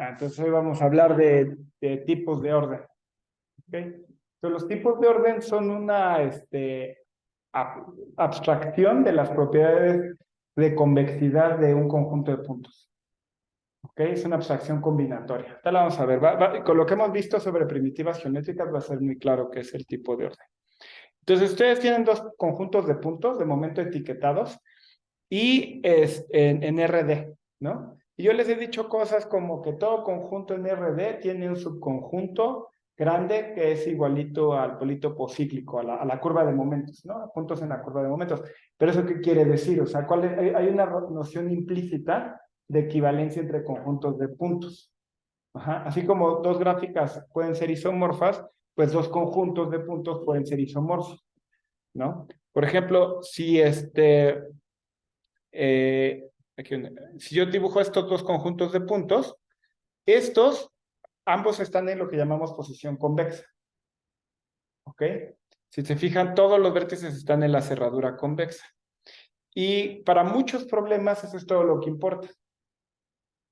Entonces hoy vamos a hablar de tipos de orden. ¿Ok? Entonces los tipos de orden son una abstracción de las propiedades de convexidad de un conjunto de puntos. ¿Ok? Es una abstracción combinatoria. Esta la vamos a ver. Con lo que hemos visto sobre primitivas geométricas va a ser muy claro qué es el tipo de orden. Entonces ustedes tienen dos conjuntos de puntos de momento etiquetados y es en RD, ¿no? Y yo les he dicho cosas como que todo conjunto en RD tiene un subconjunto grande que es igualito al polítopo cíclico, a la curva de momentos, ¿no? Puntos en la curva de momentos. Pero ¿eso qué quiere decir? O sea, hay una noción implícita de equivalencia entre conjuntos de puntos. Ajá. Así como dos gráficas pueden ser isomorfas, pues dos conjuntos de puntos pueden ser isomorfos, ¿no? Por ejemplo, si eh, si yo dibujo estos dos conjuntos de puntos, estos ambos están en lo que llamamos posición convexa. ¿Ok? Si se fijan, todos los vértices están en la cerradura convexa. Y para muchos problemas eso es todo lo que importa.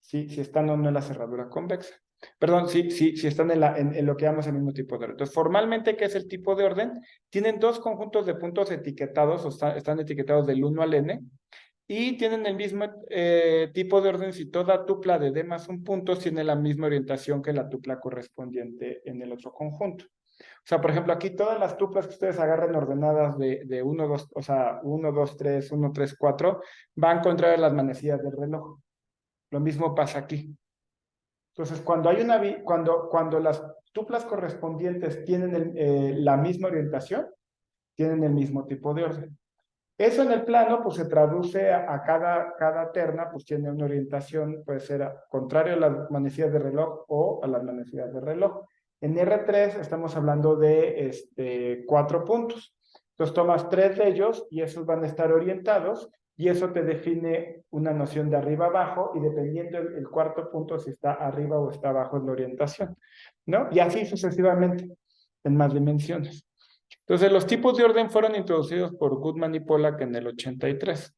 Si están o no en la cerradura convexa. Perdón, si están en lo que llamamos el mismo tipo de orden. Entonces, formalmente, ¿qué es el tipo de orden? Tienen dos conjuntos de puntos etiquetados, o están etiquetados del 1 al n, y tienen el mismo tipo de orden si toda tupla de D más un punto tiene la misma orientación que la tupla correspondiente en el otro conjunto. O sea, por ejemplo, aquí todas las tuplas que ustedes agarren ordenadas de 1, 2, o sea, 1, 2, 3, 1, 3, 4, van contra las manecillas del reloj. Lo mismo pasa aquí. Entonces, cuando las tuplas correspondientes tienen la misma orientación, tienen el mismo tipo de orden. Eso en el plano, pues se traduce a cada terna, pues tiene una orientación, puede ser contrario a las manecillas de reloj o a las manecillas de reloj. En R3 estamos hablando de 4 puntos. Entonces tomas 3 de ellos y esos van a estar orientados y eso te define una noción de arriba abajo y dependiendo el cuarto punto si está arriba o está abajo en la orientación, ¿no? Y así sucesivamente en más dimensiones. Entonces, los tipos de orden fueron introducidos por Goodman y Pollack en el 83.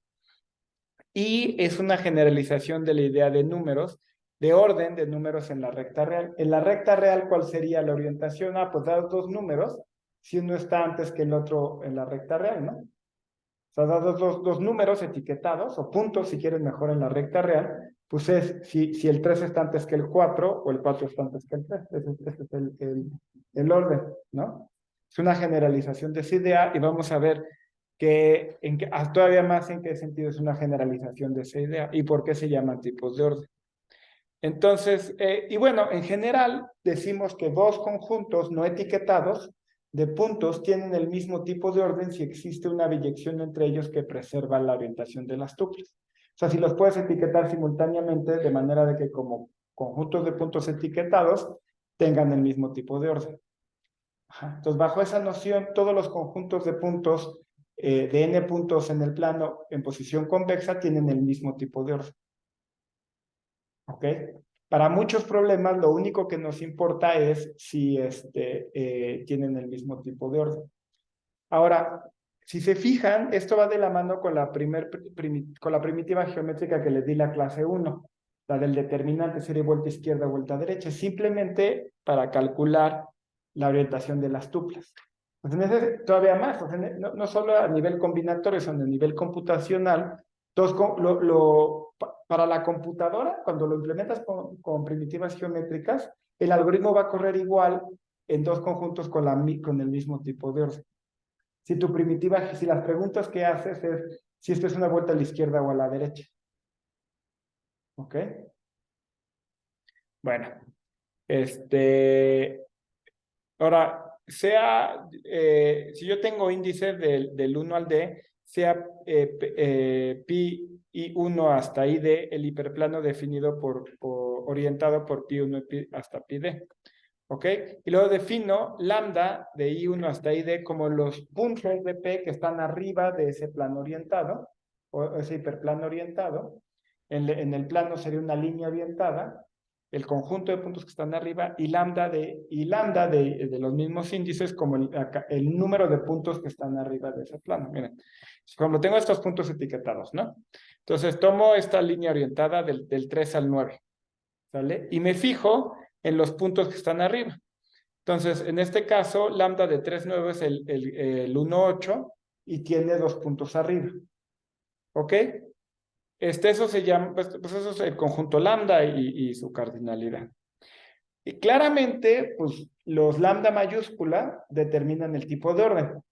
Y es una generalización de la idea de números, de orden de números en la recta real. En la recta real, ¿cuál sería la orientación? Pues dados dos números, si uno está antes que el otro en la recta real, ¿no? O sea, dados dos números etiquetados, o puntos, si quieren mejor en la recta real, pues es si el 3 está antes que el 4 o el 4 está antes que el 3. Ese es el orden, ¿no? Es una generalización de esa idea y vamos a ver todavía más en qué sentido es una generalización de esa idea y por qué se llaman tipos de orden. Entonces, y bueno, en general decimos que dos conjuntos no etiquetados de puntos tienen el mismo tipo de orden si existe una biyección entre ellos que preserva la orientación de las tuplas. O sea, si los puedes etiquetar simultáneamente de manera de que como conjuntos de puntos etiquetados tengan el mismo tipo de orden. Ajá. Entonces, bajo esa noción, todos los conjuntos de puntos de n puntos en el plano en posición convexa tienen el mismo tipo de orden. ¿Ok? Para muchos problemas, lo único que nos importa es si tienen el mismo tipo de orden. Ahora, si se fijan, esto va de la mano con con la primitiva geométrica que les di la clase 1, la del determinante serie vuelta izquierda, vuelta derecha, simplemente para calcular la orientación de las tuplas. Pues en ese todavía más, o sea, no solo a nivel combinatorio, sino a nivel computacional. Entonces, para la computadora, cuando lo implementas con primitivas geométricas, el algoritmo va a correr igual en dos conjuntos con el mismo tipo de orden. Si las preguntas que haces es si esto es una vuelta a la izquierda o a la derecha. ¿Ok? Bueno, ahora, si yo tengo índices del 1 al D, sea pi i1 hasta id, el hiperplano definido orientado por pi1 hasta pi d. ¿Ok? Y luego defino lambda de I1 hasta ID como los puntos de P que están arriba de ese plano orientado, o ese hiperplano orientado. En el plano sería una línea orientada, el conjunto de puntos que están arriba, y lambda de los mismos índices como el número de puntos que están arriba de ese plano. Miren, como tengo estos puntos etiquetados, ¿no? Entonces tomo esta línea orientada del 3 al 9. ¿sale? Y me fijo en los puntos que están arriba. Entonces, en este caso, lambda de 3,9 es el 1,8 y tiene 2 puntos arriba. ¿Ok? Eso se llama, pues eso es el conjunto lambda y su cardinalidad. Y claramente, pues los lambda mayúscula determinan el tipo de orden.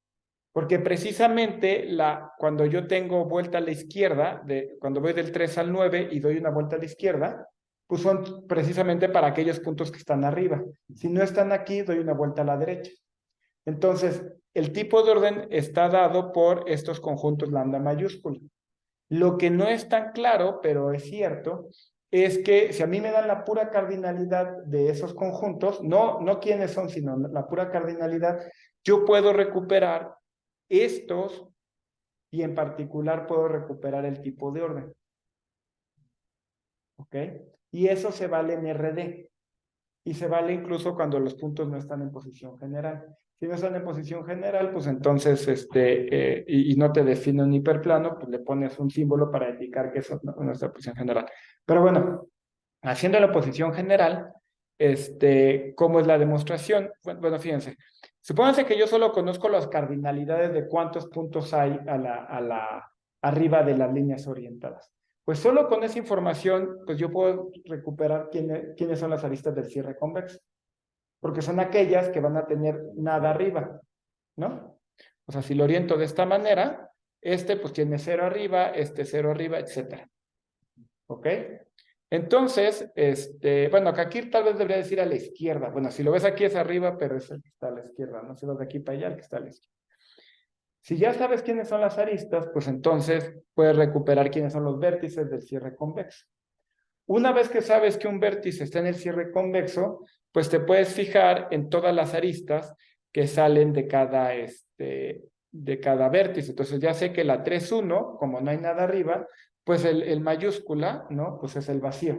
Porque precisamente cuando yo tengo vuelta a la izquierda, cuando voy del 3 al 9 y doy una vuelta a la izquierda, pues son precisamente para aquellos puntos que están arriba. Si no están aquí, doy una vuelta a la derecha. Entonces, el tipo de orden está dado por estos conjuntos lambda mayúscula. Lo que no es tan claro, pero es cierto, es que si a mí me dan la pura cardinalidad de esos conjuntos, no quiénes son, sino la pura cardinalidad, yo puedo recuperar estos y en particular puedo recuperar el tipo de orden. ¿Ok? Y eso se vale en RD. Y se vale incluso cuando los puntos no están en posición general. Si no están en posición general, pues entonces, y no te define un hiperplano, pues le pones un símbolo para indicar que eso no está en posición general. Pero bueno, haciendo la posición general, ¿cómo es la demostración? Bueno, fíjense, supónganse que yo solo conozco las cardinalidades de cuántos puntos hay arriba de las líneas orientadas. Pues solo con esa información, pues yo puedo recuperar quiénes son las aristas del cierre convexo, porque son aquellas que van a tener nada arriba, ¿no? O sea, si lo oriento de esta manera, pues tiene 0 arriba, 0 arriba, etcétera. ¿Ok? Entonces, bueno, que aquí tal vez debería decir a la izquierda. Bueno, si lo ves aquí es arriba, pero es el que está a la izquierda, ¿no? Si vas de aquí para allá, el que está a la izquierda. Si ya sabes quiénes son las aristas, pues entonces puedes recuperar quiénes son los vértices del cierre convexo. Una vez que sabes que un vértice está en el cierre convexo, pues te puedes fijar en todas las aristas que salen de cada vértice. Entonces ya sé que la 3,1, como no hay nada arriba, pues el mayúscula, ¿no? Pues es el vacío.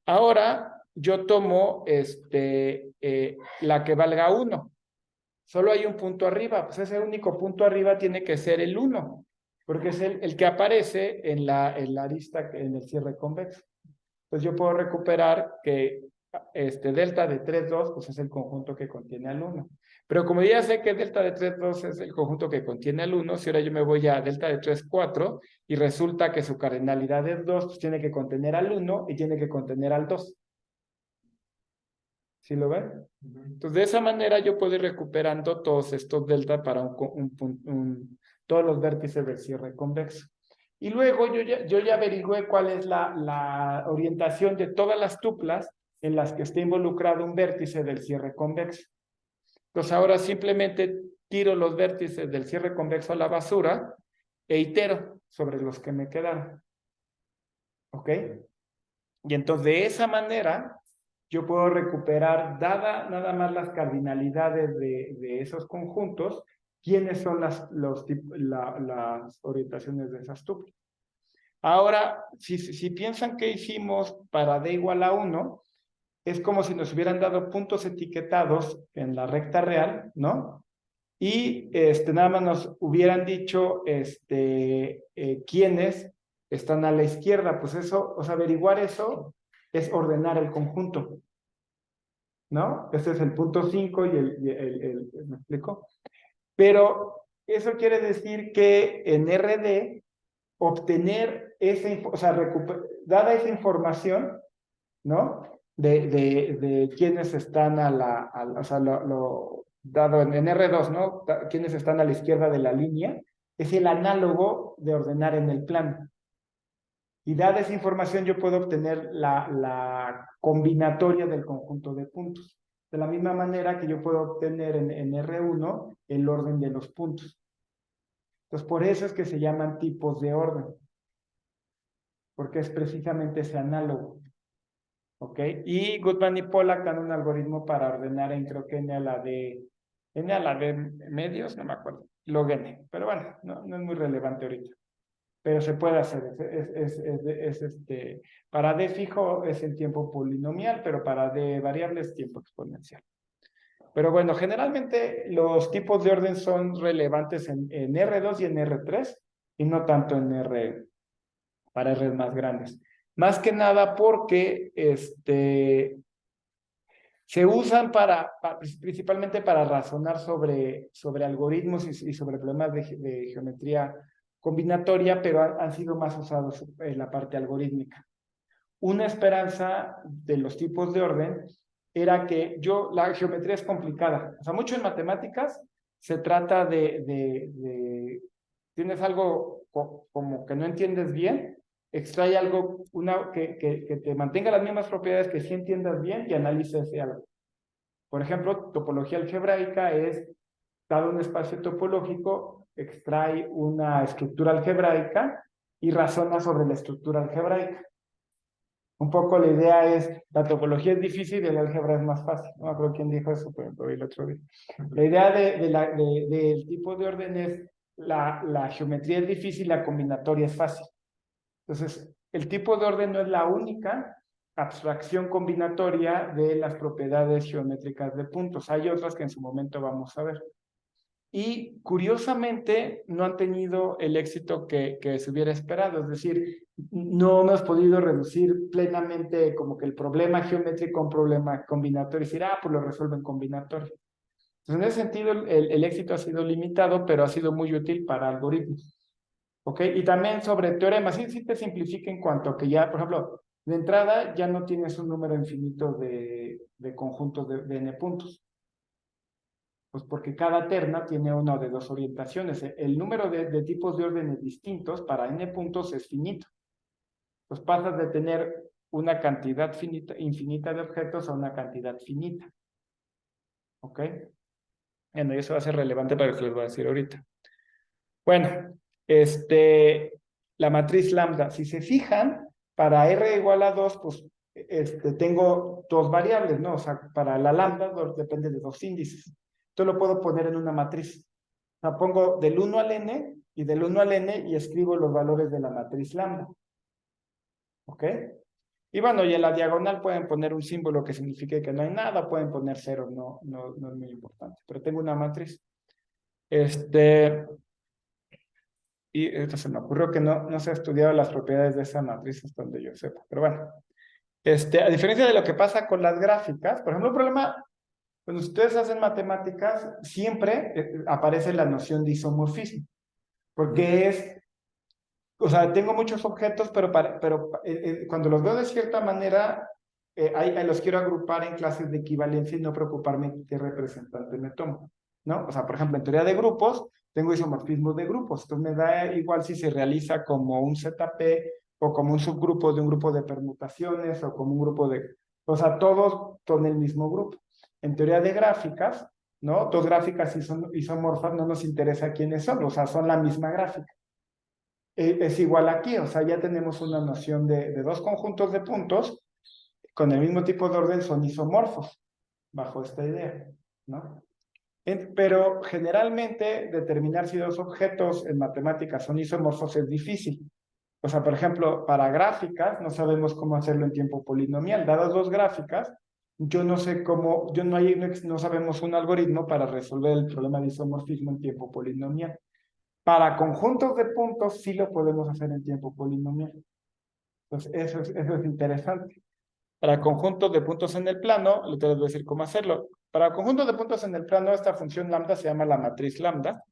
Ahora yo tomo la que valga 1. Solo hay un punto arriba, pues ese único punto arriba tiene que ser el 1, porque es el que aparece en la arista, en el cierre convexo. Entonces yo puedo recuperar que delta de 3,2 pues es el conjunto que contiene al 1. Pero como ya sé que delta de 3,2 es el conjunto que contiene al 1, si ahora yo me voy a delta de 3,4 y resulta que su cardinalidad es 2, pues tiene que contener al 1 y tiene que contener al 2. ¿Sí lo ven? Entonces de esa manera yo puedo ir recuperando todos estos delta para todos los vértices del cierre convexo. Y luego yo ya averigüé cuál es la orientación de todas las tuplas en las que esté involucrado un vértice del cierre convexo. Entonces ahora simplemente tiro los vértices del cierre convexo a la basura e itero sobre los que me quedaron. ¿Ok? Y entonces de esa manera yo puedo recuperar, dada nada más las cardinalidades de esos conjuntos, quiénes son las orientaciones de esas tuplas. Ahora, si piensan que hicimos para d igual a 1, es como si nos hubieran dado puntos etiquetados en la recta real, ¿no? Y nada más nos hubieran dicho quiénes están a la izquierda. Pues eso, o sea, averiguar eso es ordenar el conjunto, ¿no? Este es el punto 5 y ¿me explico? Pero eso quiere decir que en RD obtener o sea, dada esa información, ¿no? De quiénes están o sea, dado en R2, ¿no? Quiénes están a la izquierda de la línea, es el análogo de ordenar en el plano. Y dada esa información yo puedo obtener la combinatoria del conjunto de puntos. De la misma manera que yo puedo obtener en R1 el orden de los puntos. Entonces, por eso es que se llaman tipos de orden. Porque es precisamente ese análogo. ¿Ok? Y Goodman y Pollack dan un algoritmo para ordenar en, creo que n a la d medios, no me acuerdo, log n. Pero bueno, no es muy relevante ahorita. Pero se puede hacer. Para d fijo es el tiempo polinomial, pero para d variable es tiempo exponencial. Pero bueno, generalmente los tipos de orden son relevantes en R2 y en R3 y no tanto para R más grandes. Más que nada porque se usan principalmente para razonar sobre algoritmos y sobre problemas de geometría combinatoria, pero han sido más usados en la parte algorítmica. Una esperanza de los tipos de orden era que la geometría es complicada. O sea, mucho en matemáticas se trata tienes algo como que no entiendes bien, extrae algo, que te mantenga las mismas propiedades que sí entiendas bien y analiza ese algo. Por ejemplo, topología algebraica es, dado un espacio topológico, extrae una estructura algebraica y razona sobre la estructura algebraica. Un poco la idea es, la topología es difícil y el álgebra es más fácil. No me acuerdo quién dijo eso, pero lo vi el otro día. La idea del tipo de orden es, la geometría es difícil, la combinatoria es fácil. Entonces, el tipo de orden no es la única abstracción combinatoria de las propiedades geométricas de puntos. Hay otras que en su momento vamos a ver. Y curiosamente no han tenido el éxito que se hubiera esperado. Es decir, no hemos podido reducir plenamente como que el problema geométrico a un problema combinatorio y decir, pues lo resuelven combinatorio. Entonces, en ese sentido, el éxito ha sido limitado, pero ha sido muy útil para algoritmos. ¿Ok? Y también sobre teoremas, sí te simplifica en cuanto a que ya, por ejemplo, de entrada ya no tienes un número infinito de conjuntos de n puntos. Pues porque cada terna tiene una de dos orientaciones. El número de tipos de órdenes distintos para n puntos es finito. Pues pasas de tener una cantidad infinita de objetos a una cantidad finita. ¿Ok? Bueno, y eso va a ser relevante para lo que les voy a decir ahorita. Bueno, la matriz lambda, si se fijan, para r igual a 2, pues tengo dos variables, ¿no? O sea, para la lambda depende de dos índices. Entonces lo puedo poner en una matriz. O sea, pongo del 1 al n y del 1 al n y escribo los valores de la matriz lambda. ¿Ok? Y bueno, y en la diagonal pueden poner un símbolo que signifique que no hay nada, pueden poner 0, no es muy importante. Pero tengo una matriz. Y esto se me ocurrió que no se ha estudiado las propiedades de esa matriz hasta donde yo sepa. Pero bueno, a diferencia de lo que pasa con las gráficas, por ejemplo, el problema, cuando ustedes hacen matemáticas, siempre aparece la noción de isomorfismo, porque o sea, tengo muchos objetos, pero cuando los veo de cierta manera, ahí los quiero agrupar en clases de equivalencia y no preocuparme qué representante me tomo, ¿no? O sea, por ejemplo, en teoría de grupos, tengo isomorfismo de grupos, entonces me da igual si se realiza como un ZP o como un subgrupo de un grupo de permutaciones o como un grupo o sea, todos son el mismo grupo. En teoría de gráficas, ¿no? Dos gráficas isomorfas no nos interesa quiénes son, o sea, son la misma gráfica. Es igual aquí, o sea, ya tenemos una noción de dos conjuntos de puntos con el mismo tipo de orden, son isomorfos, bajo esta idea, ¿no? Pero generalmente determinar si dos objetos en matemáticas son isomorfos es difícil. O sea, por ejemplo, para gráficas no sabemos cómo hacerlo en tiempo polinomial. Dadas dos gráficas, yo no sé cómo, no sabemos un algoritmo para resolver el problema de isomorfismo en tiempo polinomial. Para conjuntos de puntos sí lo podemos hacer en tiempo polinomial. Entonces, eso es interesante. Para conjuntos de puntos en el plano, les voy a decir cómo hacerlo. Para conjuntos de puntos en el plano, esta función lambda se llama la matriz lambda.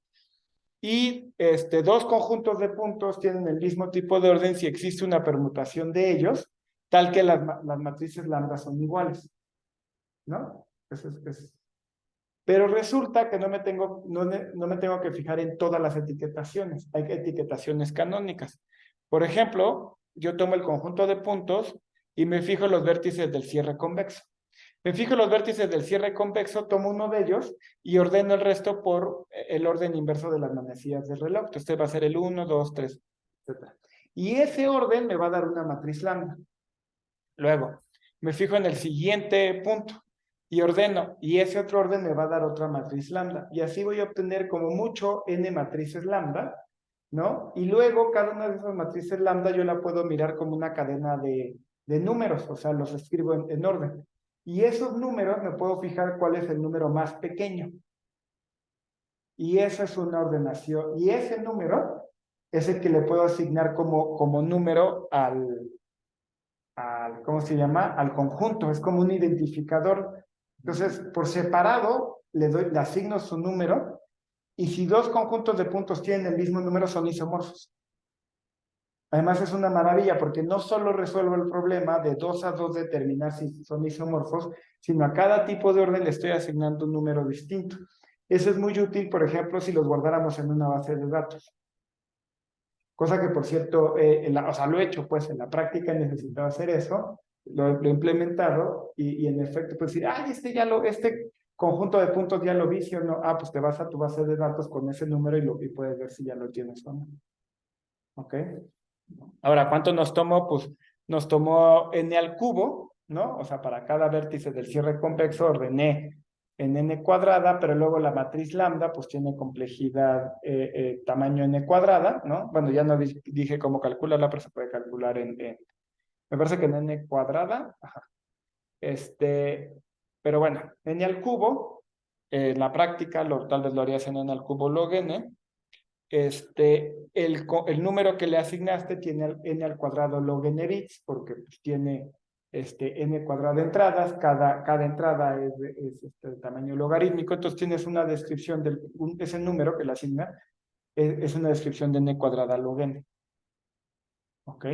Y dos conjuntos de puntos tienen el mismo tipo de orden si existe una permutación de ellos, tal que las matrices lambda son iguales. ¿No? Eso es. Pero resulta que no me tengo que fijar en todas las etiquetaciones. Hay etiquetaciones canónicas. Por ejemplo, yo tomo el conjunto de puntos y me fijo en los vértices del cierre convexo. Me fijo en los vértices del cierre convexo, tomo uno de ellos y ordeno el resto por el orden inverso de las manecillas del reloj. Entonces, este va a ser el 1, 2, 3, etc. Y ese orden me va a dar una matriz lambda. Luego, me fijo en el siguiente punto y ordeno, y ese otro orden me va a dar otra matriz lambda. Y así voy a obtener como mucho n matrices lambda, ¿no? Y luego cada una de esas matrices lambda yo la puedo mirar como una cadena de números, o sea, los escribo en orden. Y esos números me puedo fijar cuál es el número más pequeño. Y esa es una ordenación. Y ese número es el que le puedo asignar como número ¿cómo se llama? Al conjunto, es como un identificador. Entonces, por separado, le asigno su número, y si dos conjuntos de puntos tienen el mismo número, son isomorfos. Además, es una maravilla porque no solo resuelvo el problema de 2 a 2 determinar si son isomorfos, sino a cada tipo de orden le estoy asignando un número distinto. Eso es muy útil, por ejemplo, si los guardáramos en una base de datos. Cosa que, por cierto, o sea, lo he hecho, pues en la práctica he necesitado hacer eso, lo he implementado y en efecto, pues decir, ay, este conjunto de puntos ya lo vi, ¿sí o no? Ah, pues te vas a tu base de datos con ese número y puedes ver si ya lo tienes o no. ¿Ok? Ahora, ¿cuánto nos tomó? Pues nos tomó n al cubo, ¿no? O sea, para cada vértice del cierre convexo ordené en n cuadrada, pero luego la matriz lambda pues tiene complejidad tamaño n cuadrada, ¿no? Bueno, ya no dije cómo calcularla, pero se puede calcular me parece que en n cuadrada, ajá. Pero bueno, n al cubo, en la práctica tal vez lo harías en n al cubo log n, el número que le asignaste tiene n al cuadrado log n bits, porque pues, tiene n cuadrado de entradas, cada entrada es tamaño logarítmico, entonces tienes una descripción ese número que le asigna, es una descripción de n cuadrada log n. ¿Ok?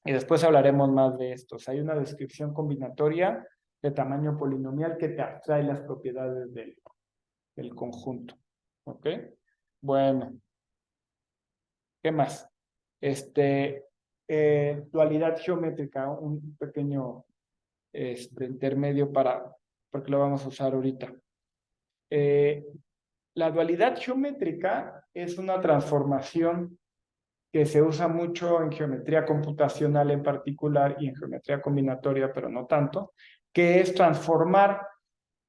Y después hablaremos más de estos. Hay una descripción combinatoria de tamaño polinomial que te abstrae las propiedades del conjunto. ¿Ok? Bueno. ¿Qué más? Dualidad geométrica, un pequeño intermedio porque lo vamos a usar ahorita. La dualidad geométrica es una transformación que se usa mucho en geometría computacional en particular y en geometría combinatoria, pero no tanto, que es transformar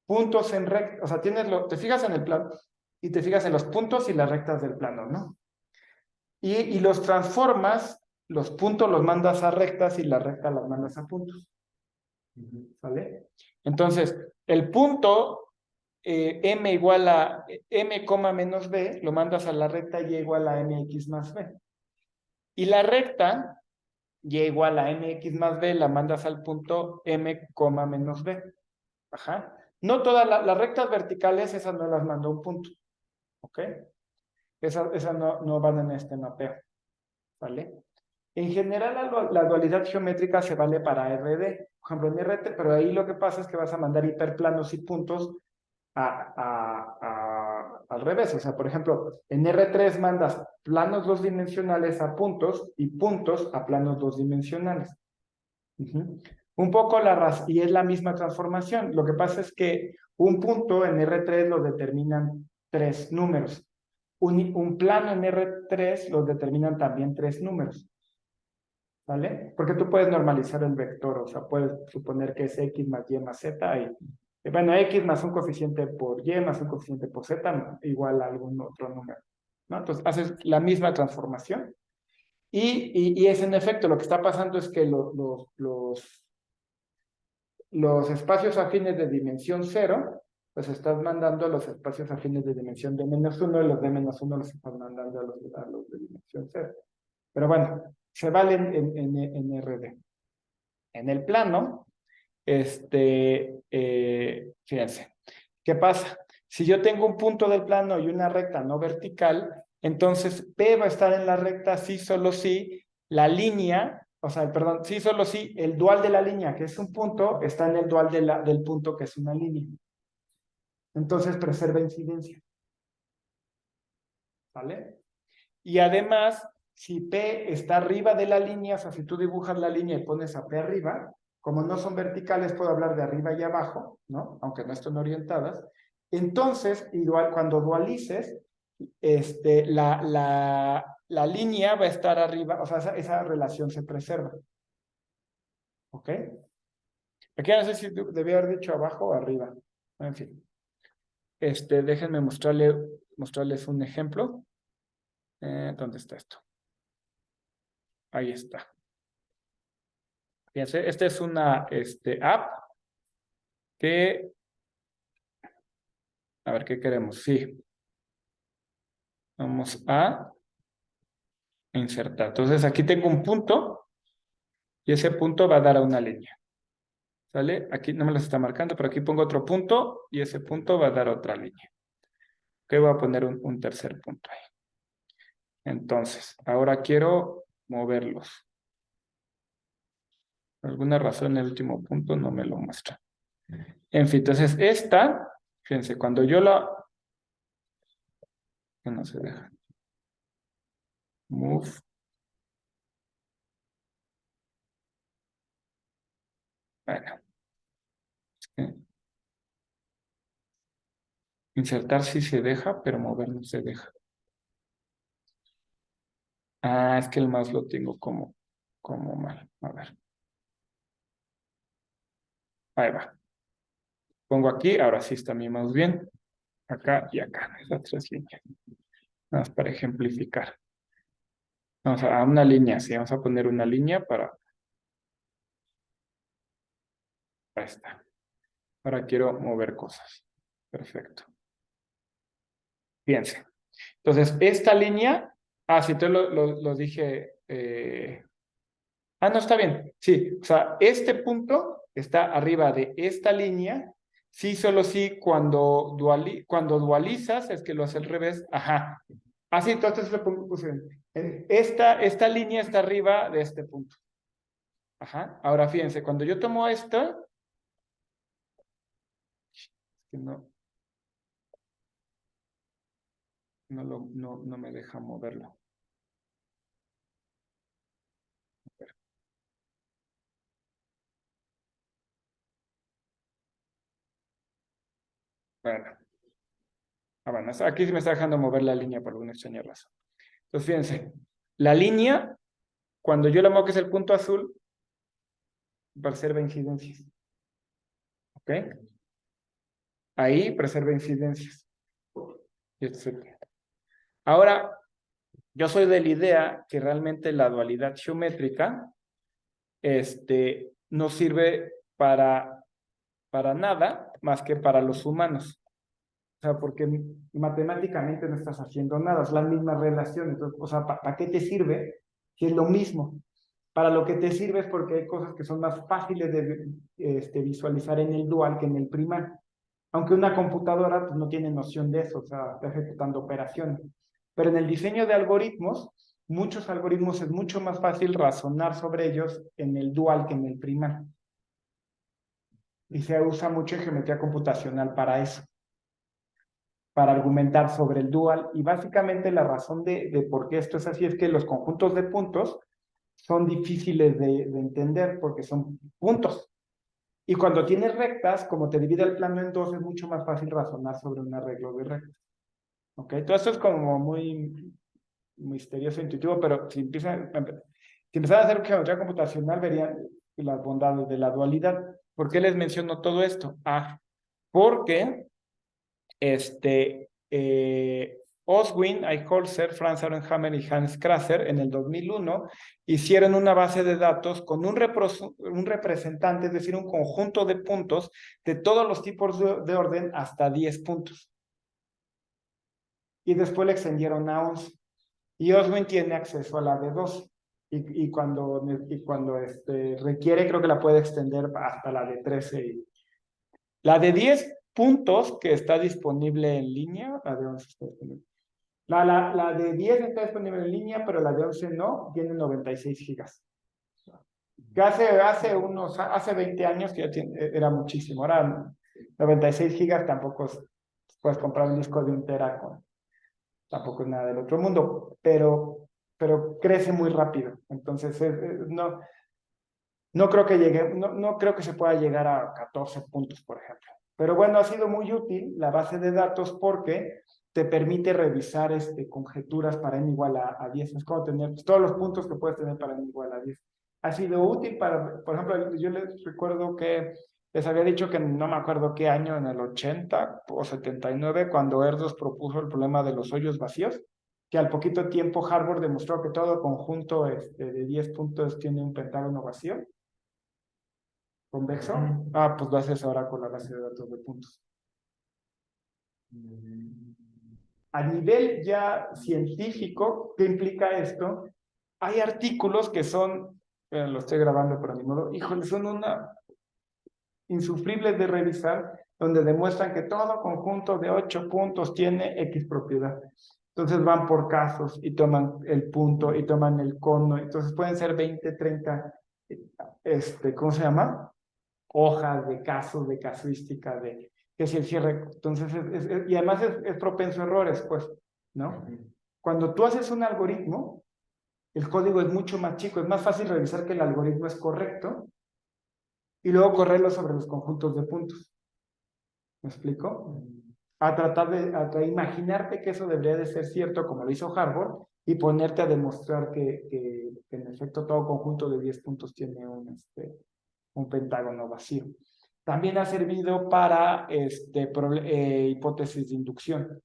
puntos en rectas. O sea, te fijas en el plano y te fijas en los puntos y las rectas del plano, ¿no? Y los transformas, los puntos los mandas a rectas y las rectas las mandas a puntos. ¿Vale? Entonces, el punto m igual a m, menos b, lo mandas a la recta y igual a mx más b. Y la recta y igual a mx más b la mandas al punto m, menos b. Ajá. No todas las rectas verticales, esas no las mando a un punto. ¿Ok? Esas no van en este mapeo. ¿Vale? En general, la dualidad geométrica se vale para RD. Por ejemplo, en RT, pero ahí lo que pasa es que vas a mandar hiperplanos y puntos al revés. O sea, por ejemplo, en R3 mandas planos dos dimensionales a puntos y puntos a planos dos dimensionales. Un poco y es la misma transformación. Lo que pasa es que un punto en R3 lo determinan tres números. Un plano en R3 lo determinan también tres números. ¿Vale? Porque tú puedes normalizar el vector, o sea, puedes suponer que es x más y más z, y bueno, x más un coeficiente por y más un coeficiente por z igual a algún otro número, ¿no? Entonces haces la misma transformación y es en efecto lo que está pasando es que los espacios afines de dimensión 0, pues estás mandando a los espacios afines de dimensión de menos 1 y los de menos 1 los estás mandando a los de dimensión 0. Pero bueno, se vale en RD. En el plano, fíjense, ¿qué pasa? Si yo tengo un punto del plano y una recta no vertical, entonces P va a estar en la recta sí, solo si la línea, o sea, perdón, sí, solo si el dual de la línea, que es un punto, está en el dual del punto, que es una línea. Entonces preserva incidencia. ¿Vale? Y además, si P está arriba de la línea, o sea, si tú dibujas la línea y pones a P arriba, como no son verticales, puedo hablar de arriba y abajo, ¿no? Aunque no estén orientadas. Entonces, igual, cuando dualices, la línea va a estar arriba, o sea, esa relación se preserva. ¿Ok? Aquí no sé si debía haber dicho abajo o arriba. En fin. Déjenme mostrarles un ejemplo. ¿Dónde está esto? Ahí está. Fíjense, esta es una app que, a ver, ¿qué queremos? Sí. Vamos a insertar. Entonces, aquí tengo un punto Y ese punto va a dar a una línea. ¿Sale? Aquí no me las está marcando, pero aquí pongo otro punto y ese punto va a dar otra línea. Ok, voy a poner un tercer punto ahí. Entonces, ahora quiero moverlos. Por alguna razón el último punto no me lo muestra. En fin, entonces esta, fíjense, cuando yo la... Que no se deja. Move. Bueno. Insertar sí se deja, pero mover no se deja. Ah, es que el mouse lo tengo como mal. A ver. Ahí va. Pongo aquí, ahora sí está mi mouse bien. Acá y acá, esas tres líneas. Nada más para ejemplificar. Vamos a una línea, sí, vamos a poner una línea para... Ahí está. Ahora quiero mover cosas. Perfecto. Fíjense. Entonces, esta línea... Ah, sí, te lo dije... Ah, no, está bien. Sí, o sea, este punto está arriba de esta línea. Sí, solo sí, cuando dualizas, es que lo hace al revés. Ajá. Así, entonces lo puse. Esta línea está arriba de este punto. Ajá. Ahora fíjense, cuando yo tomo esto, que no me deja moverlo. Bueno, bueno, aquí sí me está dejando mover la línea por alguna extraña razón. Entonces, fíjense, la línea, cuando yo la muevo, que es el punto azul, preserva incidencias. ¿Ok? Ahí preserva incidencias. Y este es el punto. Ahora, yo soy de la idea que realmente la dualidad geométrica no sirve para nada más que para los humanos. O sea, porque matemáticamente no estás haciendo nada, es la misma relación. Entonces, o sea, ¿para qué te sirve si es lo mismo? Para lo que te sirve es porque hay cosas que son más fáciles de visualizar en el dual que en el primal. Aunque una computadora pues, no tiene noción de eso, o sea, está ejecutando operaciones. Pero en el diseño de algoritmos, muchos algoritmos es mucho más fácil razonar sobre ellos en el dual que en el primal. Y se usa mucho en geometría computacional para eso, para argumentar sobre el dual. Y básicamente la razón de por qué esto es así es que los conjuntos de puntos son difíciles de entender porque son puntos. Y cuando tienes rectas, como te divide el plano en dos, es mucho más fácil razonar sobre un arreglo de rectas. ¿Ok? Todo esto es como muy misterioso, intuitivo, pero si empiezan a hacer geometría computacional, verían las bondades de la dualidad. ¿Por qué les menciono todo esto? Ah, porque Oswin, Eichholzer, Franz Ahrenhammer y Hans Krasser en el 2001 hicieron una base de datos con un representante, es decir, un conjunto de puntos de todos los tipos de orden hasta 10 puntos. Y después le extendieron a 11. Y Oswin tiene acceso a la de 2. Y cuando requiere, creo que la puede extender hasta la de 13. La de 10 puntos que está disponible en línea, la de 11 está disponible. La de 10 está disponible en línea, pero la de 11 no, tiene 96 gigas. Que hace 20 años que era muchísimo. Ahora 96 gigas tampoco puedes comprar un disco de 1 tera tampoco es nada del otro mundo, pero crece muy rápido. Entonces, no creo que no creo que se pueda llegar a 14 puntos, por ejemplo. Pero bueno, ha sido muy útil la base de datos porque te permite revisar conjeturas para n igual a 10. Es como tener todos los puntos que puedes tener para n igual a 10. Ha sido útil para, por ejemplo, yo les recuerdo que les había dicho que no me acuerdo qué año, en el 80 o 79, cuando Erdős propuso el problema de los hoyos vacíos, que al poquito tiempo Harvard demostró que todo conjunto de 10 puntos tiene un pentágono vacío convexo. Ah, pues lo haces ahora con la base de datos de puntos. A nivel ya científico, ¿qué implica esto? Hay artículos que son lo estoy grabando, pero ni modo. Híjole, son una insufribles de revisar, donde demuestran que todo conjunto de 8 puntos tiene X propiedad. Entonces van por casos y toman el punto y toman el cono. Entonces pueden ser 20, 30, ¿cómo se llama? Hojas de casos, de casuística, de que si el cierre. Entonces, y además es propenso a errores, pues, ¿no? Cuando tú haces un algoritmo, el código es mucho más chico, es más fácil revisar que el algoritmo es correcto y luego correrlo sobre los conjuntos de puntos. ¿Me explico? A tratar de imaginarte que eso debería de ser cierto, como lo hizo Harvard, y ponerte a demostrar que en efecto todo conjunto de 10 puntos tiene un pentágono vacío. También ha servido para hipótesis de inducción.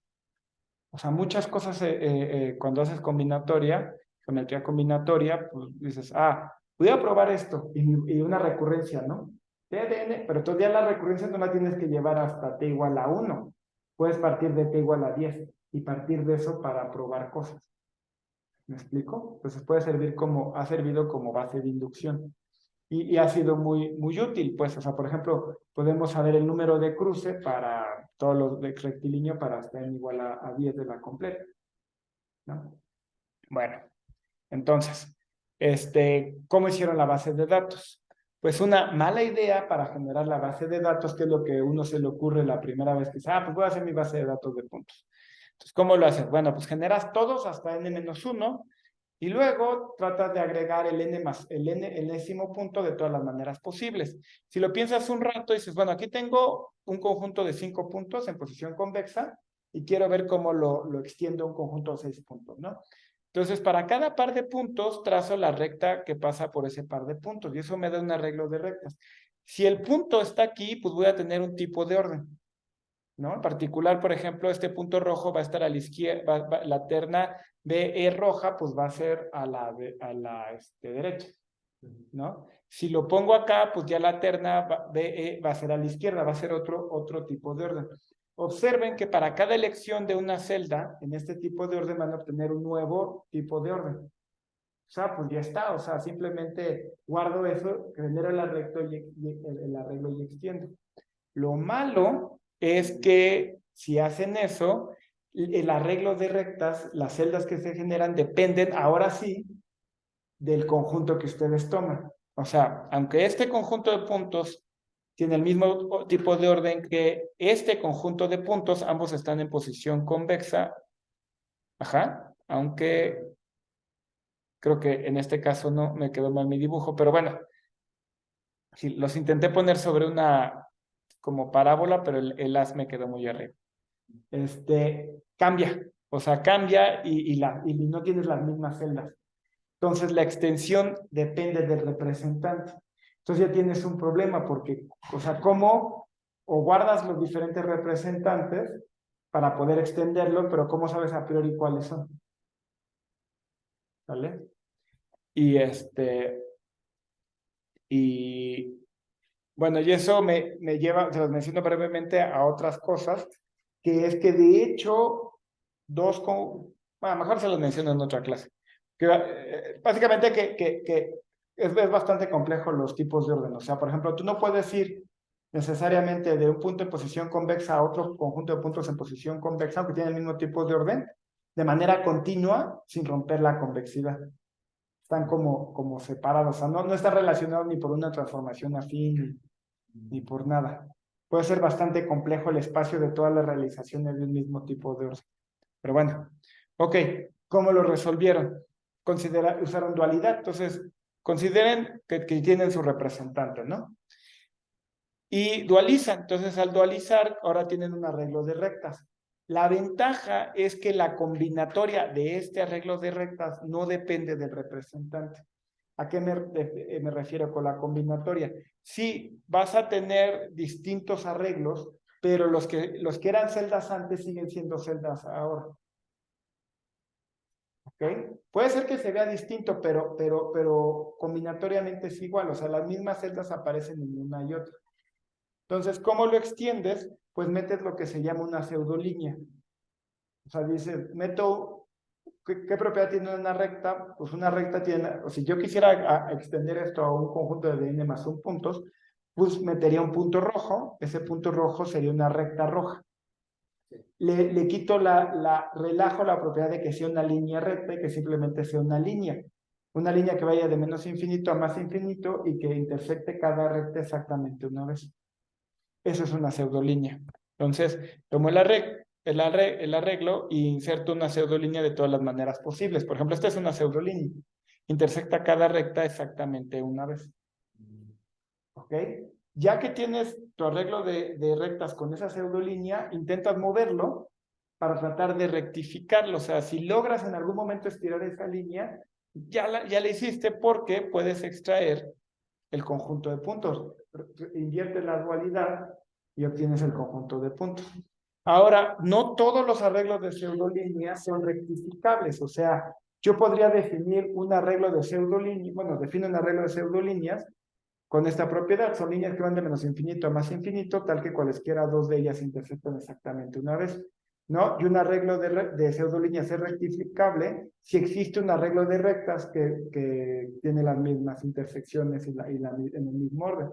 O sea, muchas cosas cuando haces combinatoria, geometría combinatoria, pues dices, pudiera probar esto, y una recurrencia, ¿no? TDN, pero todavía la recurrencia no la tienes que llevar hasta t igual a 1. Puedes partir de t igual a 10 y partir de eso para probar cosas. ¿Me explico? Entonces puede servir ha servido como base de inducción. Y ha sido muy, muy útil, pues, o sea, por ejemplo, podemos saber el número de cruce para todos los de rectilíneo para estar igual a 10 de la completa, ¿no? Bueno, entonces, ¿cómo hicieron la base de datos? Pues una mala idea para generar la base de datos, que es lo que uno se le ocurre la primera vez que dice, pues voy a hacer mi base de datos de puntos. Entonces, ¿cómo lo haces? Bueno, pues generas todos hasta n-1 y luego tratas de agregar el enésimo punto de todas las maneras posibles. Si lo piensas un rato, dices, bueno, aquí tengo un conjunto de 5 puntos en posición convexa y quiero ver cómo lo extiendo a un conjunto de 6 puntos, ¿no? Entonces, para cada par de puntos, trazo la recta que pasa por ese par de puntos y eso me da un arreglo de rectas. Si el punto está aquí, pues voy a tener un tipo de orden, ¿no? En particular, por ejemplo, este punto rojo va a estar a la izquierda, la terna BE roja, pues va a ser a la derecha, ¿no? Si lo pongo acá, pues ya la terna BE va a ser a la izquierda, va a ser otro tipo de orden. Observen que para cada elección de una celda, en este tipo de orden van a obtener un nuevo tipo de orden. O sea, pues ya está, o sea, simplemente guardo eso, genero el arreglo y extiendo. Lo malo es que si hacen eso, el arreglo de rectas, las celdas que se generan dependen ahora sí del conjunto que ustedes toman. O sea, aunque este conjunto de puntos tiene el mismo tipo de orden que este conjunto de puntos, ambos están en posición convexa. Aunque creo que en este caso no me quedó mal mi dibujo, pero bueno, sí, los intenté poner sobre una como parábola, pero el haz me quedó muy arriba. Cambia, o sea, cambia y no tienes las mismas celdas. Entonces la extensión depende del representante. Entonces ya tienes un problema porque, o sea, ¿cómo o guardas los diferentes representantes para poder extenderlo, pero cómo sabes a priori cuáles son? ¿Vale? Y bueno, y eso me lleva, se los menciono brevemente, a otras cosas, que es que de hecho, bueno, mejor se los menciono en otra clase. Básicamente que es bastante complejo los tipos de orden. O sea, por ejemplo, tú no puedes ir necesariamente de un punto en posición convexa a otro conjunto de puntos en posición convexa, aunque tienen el mismo tipo de orden, de manera continua, sin romper la convexidad. Están como separados, o sea, no están relacionados ni por una transformación afín, ni por nada. Puede ser bastante complejo el espacio de todas las realizaciones de un mismo tipo de orden. Pero bueno, ok, ¿cómo lo resolvieron? Usaron dualidad, entonces consideren que tienen su representante, ¿no? Y dualizan, entonces al dualizar ahora tienen un arreglo de rectas. La ventaja es que la combinatoria de este arreglo de rectas no depende del representante. ¿A qué me refiero con la combinatoria? Sí, vas a tener distintos arreglos, pero los que eran celdas antes siguen siendo celdas ahora. ¿Ok? Puede ser que se vea distinto, pero combinatoriamente es igual, o sea, las mismas celdas aparecen en una y otra. Entonces, ¿cómo lo extiendes? Pues metes lo que se llama una pseudolínea. O sea, dices, meto ¿qué propiedad tiene una recta? Pues una recta tiene, o si yo quisiera extender esto a un conjunto de n más un puntos, pues metería un punto rojo, ese punto rojo sería una recta roja. Le quito relajo la propiedad de que sea una línea recta y que simplemente sea una línea. Una línea que vaya de menos infinito a más infinito y que intersecte cada recta exactamente una vez. Eso es una pseudolínea. Entonces, tomo el arreglo y inserto una pseudolínea de todas las maneras posibles. Por ejemplo, esta es una pseudolínea. Intersecta cada recta exactamente una vez. ¿Ok? Ya que tienes tu arreglo de rectas con esa pseudolínea, intentas moverlo para tratar de rectificarlo. O sea, si logras en algún momento estirar esa línea, ya la hiciste porque puedes extraer el conjunto de puntos. Inviertes la dualidad y obtienes el conjunto de puntos. Ahora, no todos los arreglos de pseudolíneas son rectificables. O sea, yo podría definir un arreglo de pseudolíneas, bueno, defino un arreglo de pseudolíneas con esta propiedad. Son líneas que van de menos infinito a más infinito, tal que cualesquiera dos de ellas intersectan exactamente una vez, ¿no? Y un arreglo de pseudolíneas es rectificable si existe un arreglo de rectas que tiene las mismas intersecciones en el mismo orden.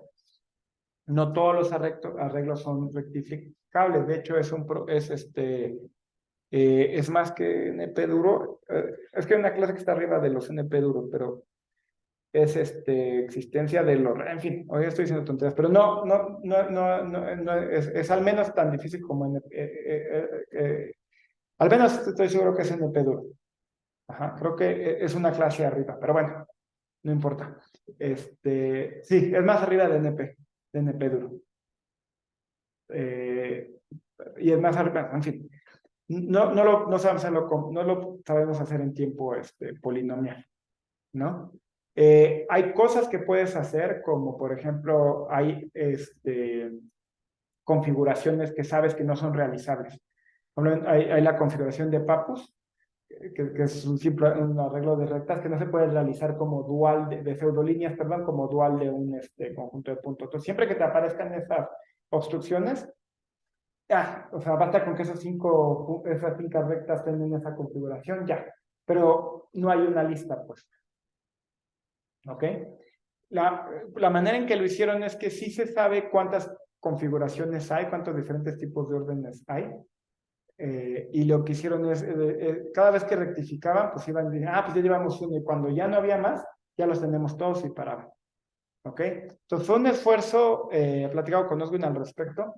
No todos los arreglos son rectificables. De hecho, es más que NP duro. Es que hay una clase que está arriba de los NP duros, pero es existencia de los, en fin, hoy estoy diciendo tonterías, pero no es al menos tan difícil como al menos estoy seguro que es NP duro. Ajá, creo que es una clase arriba, pero bueno, no importa. Sí, es más arriba de NP duro. Y es más arriba, en fin. No lo sabemos hacer en tiempo polinomial, ¿no? Hay cosas que puedes hacer, como por ejemplo, hay configuraciones que sabes que no son realizables. Hay la configuración de Pappus, que es un arreglo de rectas que no se puede realizar como dual de pseudolíneas, perdón, como dual de un conjunto de puntos. Entonces, siempre que te aparezcan esas obstrucciones, o sea, basta con que esas cinco rectas tengan esa configuración, ya. Pero no hay una lista, pues. ¿Ok? La manera en que lo hicieron es que sí se sabe cuántas configuraciones hay, cuántos diferentes tipos de órdenes hay. Y lo que hicieron es, cada vez que rectificaban, pues iban a decir, pues ya llevamos uno, y cuando ya no había más, ya los tenemos todos y paraban. ¿Ok? Entonces fue un esfuerzo, he platicado con Oswin al respecto,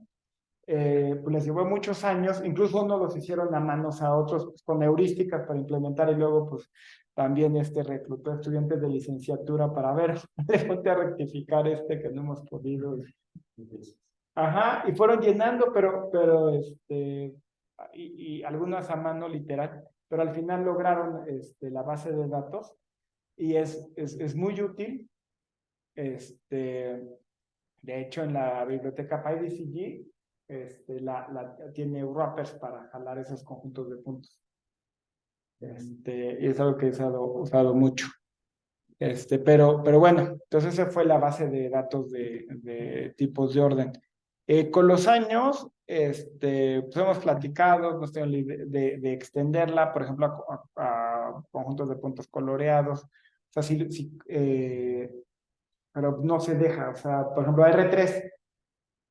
pues les llevó muchos años, incluso unos los hicieron a manos a otros pues, con heurísticas para implementar y luego pues también reclutó estudiantes de licenciatura para ver, ponte a rectificar que no hemos podido. Ajá, y fueron llenando, pero y algunas a mano literal, pero al final lograron la base de datos y es muy útil. De hecho, en la biblioteca PyDCG tiene wrappers para jalar esos conjuntos de puntos. Y es algo que he usado mucho. Pero bueno, entonces esa fue la base de datos de tipos de orden. Con los años, pues hemos platicado, hemos tenido de extenderla, por ejemplo, a conjuntos de puntos coloreados. O sea, pero no se deja. O sea, por ejemplo, R3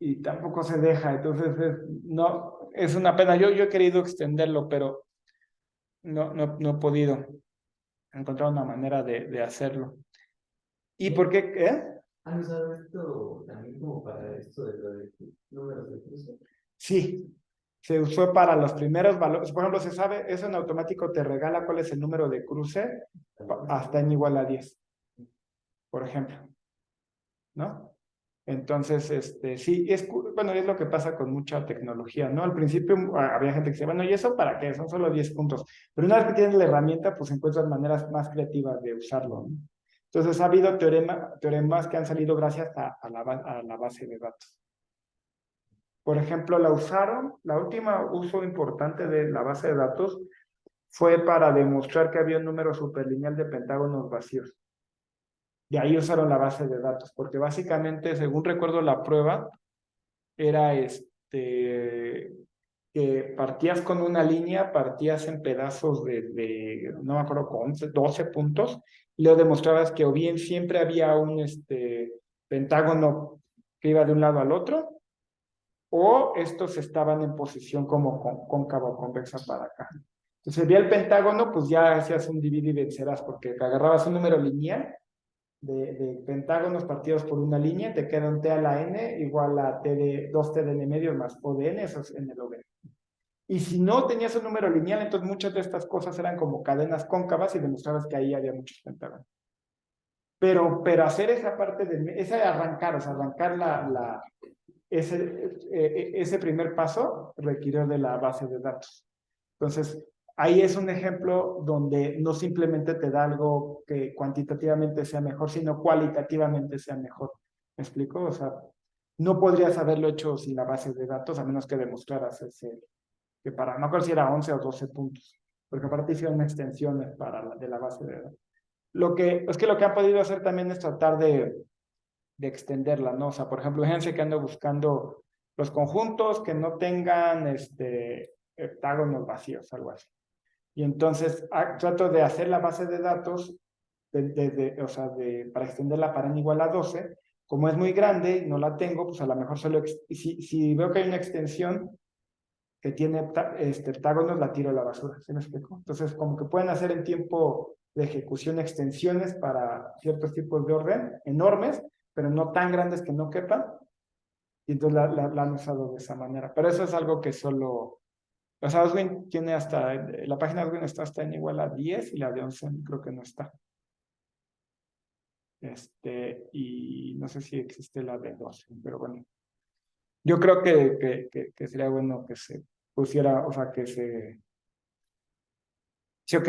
y tampoco se deja. Entonces, no, es una pena. Yo he querido extenderlo, pero no he podido encontrar una manera de hacerlo. ¿Y por qué? ¿Han usado esto también como para esto de lo de números de cruce? Sí, se usó para los primeros valores. Por ejemplo, se sabe, eso en automático te regala cuál es el número de cruce hasta n igual a 10, por ejemplo. ¿No? Entonces, sí, bueno, es lo que pasa con mucha tecnología, ¿no? Al principio había gente que decía, bueno, ¿y eso para qué? Son solo 10 puntos. Pero una vez que tienes la herramienta, pues encuentras maneras más creativas de usarlo, ¿no? Entonces, ha habido teoremas que han salido gracias a la base de datos. Por ejemplo, la última uso importante de la base de datos fue para demostrar que había un número superlineal de pentágonos vacíos. De ahí usaron la base de datos, porque básicamente, según recuerdo la prueba, era que que partías con una línea, partías en pedazos no me acuerdo, con 11, 12 puntos, y luego demostrabas que o bien siempre había un pentágono que iba de un lado al otro, o estos estaban en posición como cóncava o convexa para acá. Entonces, veía el pentágono, pues ya hacías un divide y vencerás, porque agarrabas un número lineal de pentágonos partidos por una línea, te queda un t a la n igual a 2t de n medio más o de n, eso es n log n. Y si no tenías un número lineal, entonces muchas de estas cosas eran como cadenas cóncavas y demostrabas que ahí había muchos pentágonos. Pero hacer esa parte esa de arrancar, o sea, arrancar ese primer paso requirió de la base de datos. Entonces, ahí es un ejemplo donde no simplemente te da algo que cuantitativamente sea mejor, sino cualitativamente sea mejor. ¿Me explico? O sea, no podrías haberlo hecho sin la base de datos, a menos que demostraras que no acuerdo si era 11 o 12 puntos, porque aparte hicieron extensiones de la base de datos. Lo que han podido hacer también es tratar de extenderla, ¿no? O sea, por ejemplo, fíjense que ando buscando los conjuntos que no tengan heptágonos vacíos, algo así. Y entonces trato de hacer la base de datos, o sea, para extenderla para n igual a 12. Como es muy grande y no la tengo, pues a lo mejor solo, si veo que hay una extensión que tiene heptágonos, la tiro a la basura, ¿sí me explico? Entonces, como que pueden hacer en tiempo de ejecución extensiones para ciertos tipos de orden enormes, pero no tan grandes que no quepan, y entonces la han usado de esa manera. Pero eso es algo que solo, o sea, Oswin tiene la página de Oswin está hasta en igual a 10 y la de 11 creo que no está. Y no sé si existe la de 12, pero bueno. Yo creo que sería bueno que se pusiera, o sea, que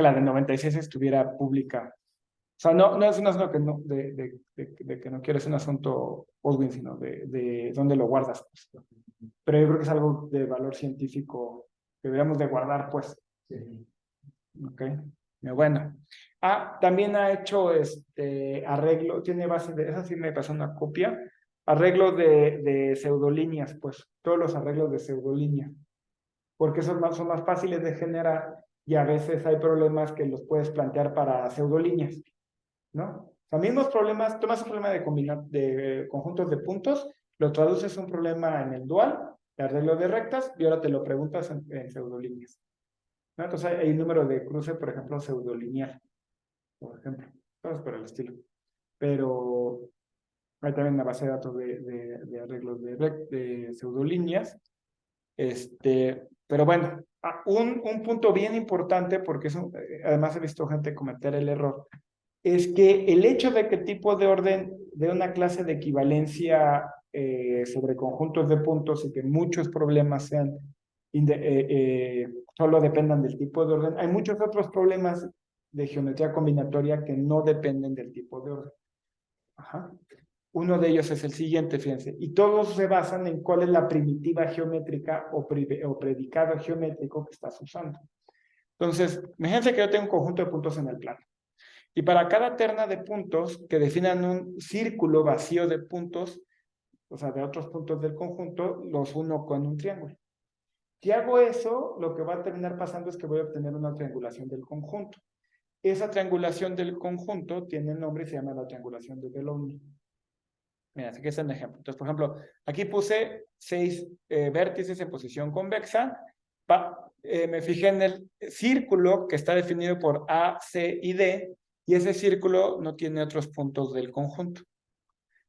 la de 96 estuviera pública. O sea, no es un asunto que no, de que no quiero, es un asunto Oswin, sino de dónde lo guardas, pues. Pero yo creo que es algo de valor científico que deberíamos de guardar, pues. Sí. Ok. Bueno. También ha hecho arreglo, tiene base esa sí me pasó una copia, arreglo de pseudolíneas, pues, todos los arreglos de pseudolíneas, porque son más fáciles de generar y a veces hay problemas que los puedes plantear para pseudolíneas, ¿no? O sea, mismos problemas, tomas un problema de conjuntos de puntos, lo traduces a un problema en el dual, de arreglo de rectas, y ahora te lo preguntas en pseudolíneas, ¿no? Entonces hay un número de cruce, por ejemplo, pseudolineal, por ejemplo, cosas por el estilo. Pero hay también una base de datos de arreglos de pseudolíneas. Pero bueno, un punto bien importante, porque además he visto gente cometer el error, es que el hecho de que tipo de orden de una clase de equivalencia sobre conjuntos de puntos y que muchos problemas solo dependan del tipo de orden, hay muchos otros problemas de geometría combinatoria que no dependen del tipo de orden. Ajá. Uno de ellos es el siguiente, fíjense, y todos se basan en cuál es la primitiva geométrica o predicado geométrico que estás usando. Entonces, imagínense que yo tengo un conjunto de puntos en el plano. Y para cada terna de puntos que definan un círculo vacío de puntos, o sea, de otros puntos del conjunto, los uno con un triángulo. Si hago eso, lo que va a terminar pasando es que voy a obtener una triangulación del conjunto. Esa triangulación del conjunto tiene el nombre y se llama la triangulación de Delaunay. Mira, así que es un ejemplo. Entonces, por ejemplo, aquí puse 6 vértices en posición convexa. Me fijé en el círculo que está definido por A, C y D, y ese círculo no tiene otros puntos del conjunto.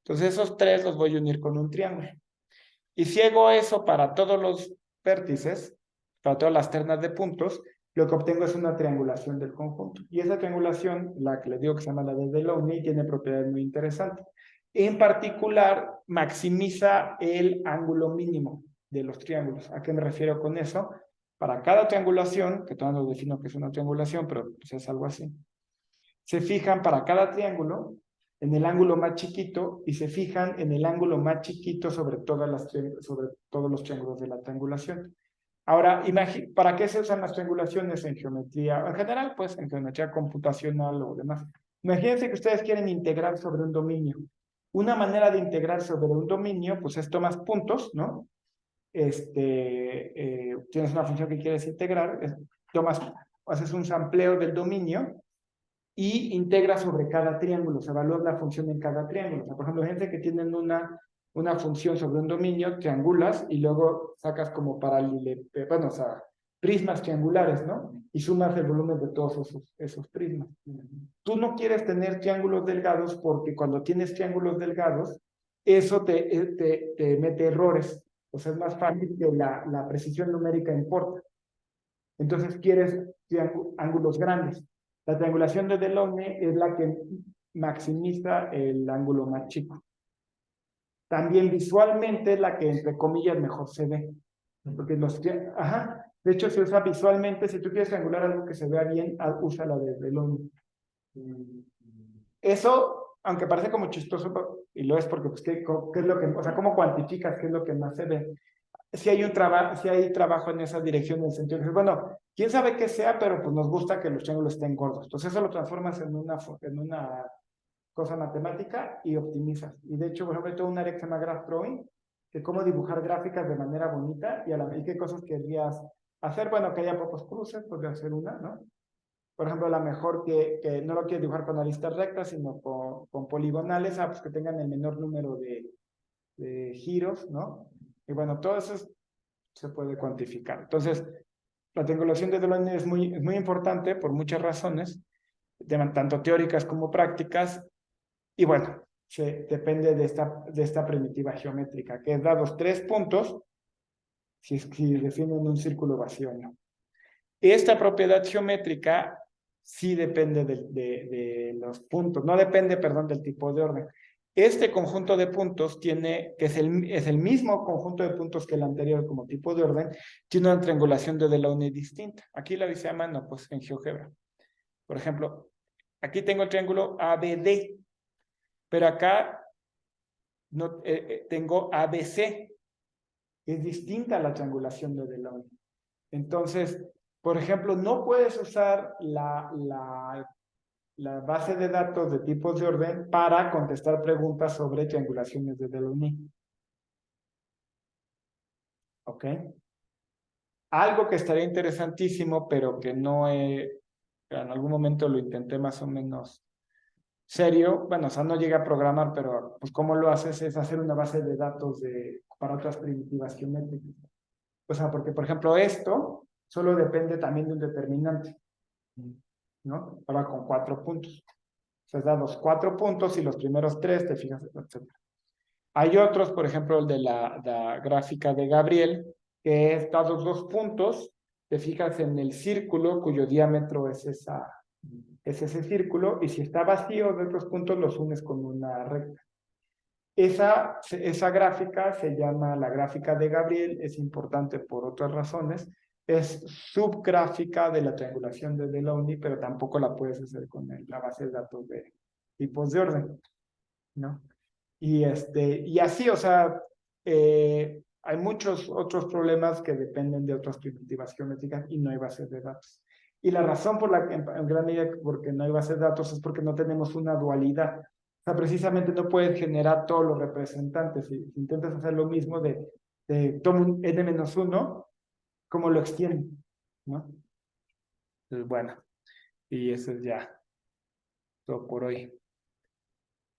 Entonces, esos 3 los voy a unir con un triángulo. Y si hago eso para todos los vértices, para todas las ternas de puntos, lo que obtengo es una triangulación del conjunto. Y esa triangulación, la que les digo que se llama la de Delaunay, tiene propiedades muy interesantes. En particular, maximiza el ángulo mínimo de los triángulos. ¿A qué me refiero con eso? Para cada triangulación, que todavía no defino que es una triangulación, pero pues es algo así, se fijan para cada triángulo en el ángulo más chiquito y se fijan en el ángulo más chiquito sobre todos los triángulos de la triangulación. Ahora, ¿para qué se usan las triangulaciones en geometría? En general, pues en geometría computacional o demás. Imagínense que ustedes quieren integrar sobre un dominio. Una manera de integrar sobre un dominio, pues es tomas puntos, ¿no? tienes una función que quieres integrar, haces un sampleo del dominio y integras sobre cada triángulo, se evalúa la función en cada triángulo. O sea, por ejemplo, gente que tienen una función sobre un dominio, triangulas y luego sacas como bueno, o sea, prismas triangulares, ¿no? Y sumas el volumen de todos esos prismas. Tú no quieres tener triángulos delgados porque cuando tienes triángulos delgados, eso te mete errores. O sea, es más fácil que la precisión numérica importa. Entonces quieres ángulos grandes. La triangulación de Delaunay es la que maximiza el ángulo más chico. También visualmente es la que, entre comillas, mejor se ve. Porque de hecho, se usa visualmente. Si tú quieres triangular algo que se vea bien, usa la de Delaunay. Eso, aunque parece como chistoso, y lo es porque, pues, ¿qué es lo que, o sea, cómo cuantificas qué es lo que más se ve? Si hay trabajo en esa dirección, en el sentido de, bueno, quién sabe qué sea, pero pues nos gusta que los triángulos estén gordos. Entonces eso lo transformas en una cosa matemática y optimizas. Y de hecho, por ejemplo, hay todo un área que se llama Graph Drawing, que cómo dibujar gráficas de manera bonita y qué cosas querrías hacer. Bueno, que haya pocos cruces, podría ser una, ¿no? Por ejemplo, a lo mejor que no lo quieres dibujar con aristas rectas, sino con poligonales, pues que tengan el menor número de giros, ¿no? Y bueno, todo eso se puede cuantificar. Entonces, la triangulación de Delaunay es muy importante por muchas razones, tanto teóricas como prácticas, y bueno, depende de esta primitiva geométrica, que es dados 3 puntos, si definen un círculo vacío, ¿no? Esta propiedad geométrica sí depende de los puntos, no depende, perdón, del tipo de orden. Este conjunto de puntos que es el mismo conjunto de puntos que el anterior como tipo de orden, tiene una triangulación de Delaunay distinta. Aquí la dice a mano, pues en GeoGebra. Por ejemplo, aquí tengo el triángulo ABD, pero acá no, tengo ABC. Es distinta la triangulación de Delaunay. Entonces, por ejemplo, no puedes usar la base de datos de tipos de orden para contestar preguntas sobre triangulaciones de Delaunay. ¿Ok? Algo que estaría interesantísimo, pero que en algún momento lo intenté más o menos serio, bueno, o sea, no llegué a programar, pero pues cómo lo haces es hacer una base de datos para otras primitivas geométricas. O sea, porque por ejemplo esto solo depende también de un determinante, ¿no? Ahora con 4 puntos. O sea, dados 4 puntos y los primeros 3 te fijas, etc. Hay otros, por ejemplo, el de la gráfica de Gabriel, que es dados 2 puntos, te fijas en el círculo cuyo diámetro es ese círculo, y si está vacío de otros puntos los unes con una recta. Esa gráfica se llama la gráfica de Gabriel, es importante por otras razones, es subgráfica de la triangulación de Delaunay, pero tampoco la puedes hacer con la base de datos de tipos de orden, ¿no? Y así, o sea, hay muchos otros problemas que dependen de otras primitivas geométricas y no hay bases de datos. Y la razón por la que, en gran medida, porque no hay bases de datos es porque no tenemos una dualidad. O sea, precisamente no puedes generar todos los representantes. Si intentas hacer lo mismo tomo un n-1, ¿cómo lo extiendo? ¿No? Entonces, bueno, y eso es ya todo por hoy.